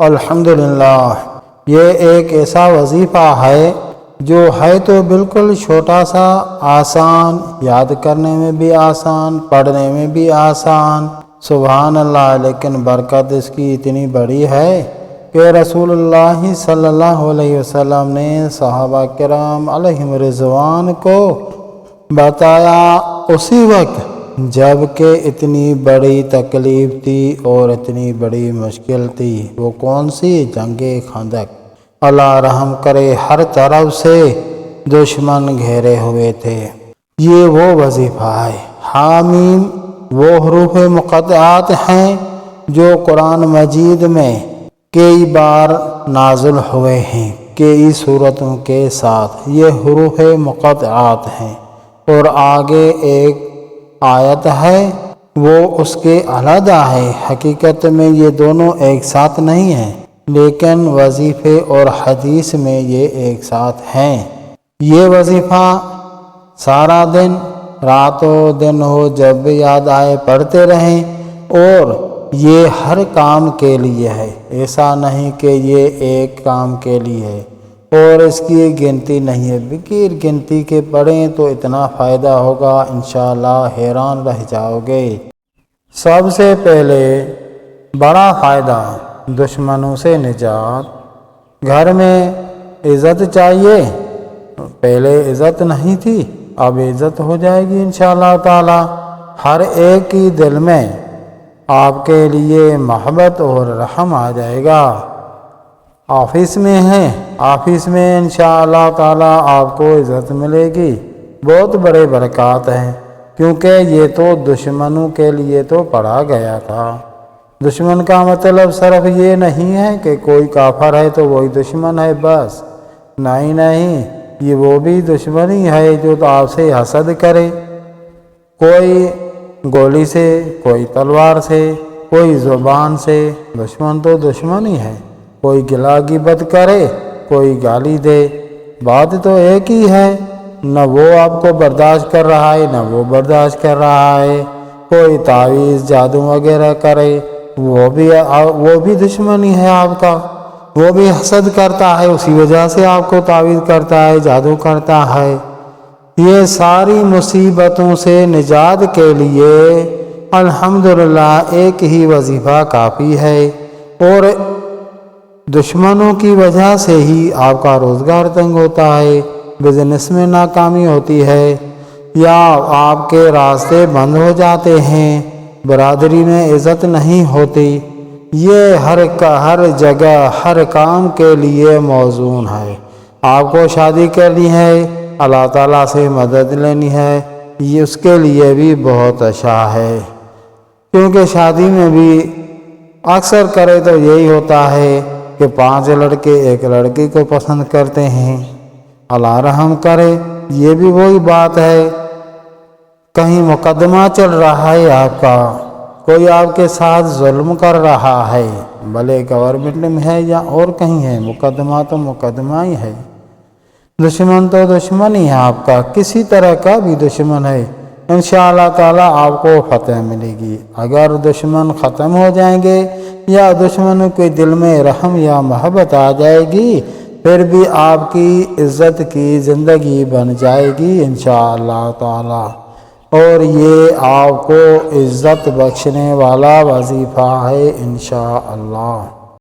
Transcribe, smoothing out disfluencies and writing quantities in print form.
الحمدللہ، یہ ایک ایسا وظیفہ ہے جو ہے تو بالکل چھوٹا سا، آسان، یاد کرنے میں بھی آسان، پڑھنے میں بھی آسان، سبحان اللہ، لیکن برکت اس کی اتنی بڑی ہے کہ رسول اللہ صلی اللہ علیہ وسلم نے صحابہ کرام علیہم رضوان کو بتایا اسی وقت جب کہ اتنی بڑی تکلیف تھی اور اتنی بڑی مشکل تھی۔ وہ کون سی؟ جنگ خندق۔ اللہ رحم کرے، ہر طرف سے دشمن گھیرے ہوئے تھے۔ یہ وہ وظیفہ ہے۔ حامیم وہ حروف مقطعات ہیں جو قرآن مجید میں کئی بار نازل ہوئے ہیں، کئی صورتوں کے ساتھ یہ حروف مقطعات ہیں، اور آگے ایک آیت ہے وہ اس کے علیحدہ ہے۔ حقیقت میں یہ دونوں ایک ساتھ نہیں ہیں، لیکن وظیفے اور حدیث میں یہ ایک ساتھ ہیں۔ یہ وظیفہ سارا دن، رات و دن ہو، جب بھی یاد آئے پڑھتے رہیں، اور یہ ہر کام کے لیے ہے۔ ایسا نہیں کہ یہ ایک کام کے لیے ہے اور اس کی گنتی نہیں ہے۔ بغیر گنتی کے پڑھیں تو اتنا فائدہ ہوگا، انشاءاللہ حیران رہ جاؤ گے۔ سب سے پہلے بڑا فائدہ، دشمنوں سے نجات۔ گھر میں عزت چاہیے، پہلے عزت نہیں تھی، اب عزت ہو جائے گی انشاءاللہ تعالی۔ ہر ایک کی دل میں آپ کے لیے محبت اور رحم آ جائے گا۔ آفس میں ہیں، آفس میں انشاءاللہ تعالی آپ کو عزت ملے گی، بہت بڑے برکات ہیں، کیونکہ یہ تو دشمنوں کے لیے تو پڑھا گیا تھا۔ دشمن کا مطلب صرف یہ نہیں ہے کہ کوئی کافر ہے تو وہی دشمن ہے بس، نہیں، یہ وہ بھی دشمنی ہے جو آپ سے حسد کرے، کوئی گولی سے، کوئی تلوار سے، کوئی زبان سے۔ دشمن تو دشمن ہی ہے، کوئی گلا غیبت کرے، کوئی گالی دے، بات تو ایک ہی ہے، نہ وہ آپ کو برداشت کر رہا ہے نہ وہ برداشت کر رہا ہے۔ کوئی تعویذ جادو وغیرہ کرے، وہ بھی دشمن ہی ہے آپ کا، وہ بھی حسد کرتا ہے، اسی وجہ سے آپ کو تعویذ کرتا ہے، جادو کرتا ہے۔ یہ ساری مصیبتوں سے نجات کے لیے الحمدللہ ایک ہی وظیفہ کافی ہے، اور دشمنوں کی وجہ سے ہی آپ کا روزگار تنگ ہوتا ہے، بزنس میں ناکامی ہوتی ہے، یا آپ کے راستے بند ہو جاتے ہیں، برادری میں عزت نہیں ہوتی۔ یہ ہر جگہ ہر کام کے لیے موزون ہے۔ آپ کو شادی کرنی ہے، اللہ تعالیٰ سے مدد لینی ہے، یہ اس کے لیے بھی بہت اچھا ہے، کیونکہ شادی میں بھی اکثر کرے تو یہی ہوتا ہے کہ 5 لڑکے ایک لڑکی کو پسند کرتے ہیں۔ اللہ رحم کرے، یہ بھی وہی بات ہے، کہیں مقدمہ چل رہا ہے آپ کا، کوئی آپ کے ساتھ ظلم کر رہا ہے، بھلے گورنمنٹ میں ہے یا اور کہیں ہے، مقدمہ تو مقدمہ ہی ہے۔ دشمن تو دشمن ہی ہے آپ کا، کسی طرح کا بھی دشمن ہے، انشاءاللہ تعالی آپ کو فتح ملے گی۔ اگر دشمن ختم ہو جائیں گے یا دشمنوں کے دل میں رحم یا محبت آ جائے گی، پھر بھی آپ کی عزت کی زندگی بن جائے گی انشاءاللہ تعالی، اور یہ آپ کو عزت بخشنے والا وظیفہ ہے انشاءاللہ۔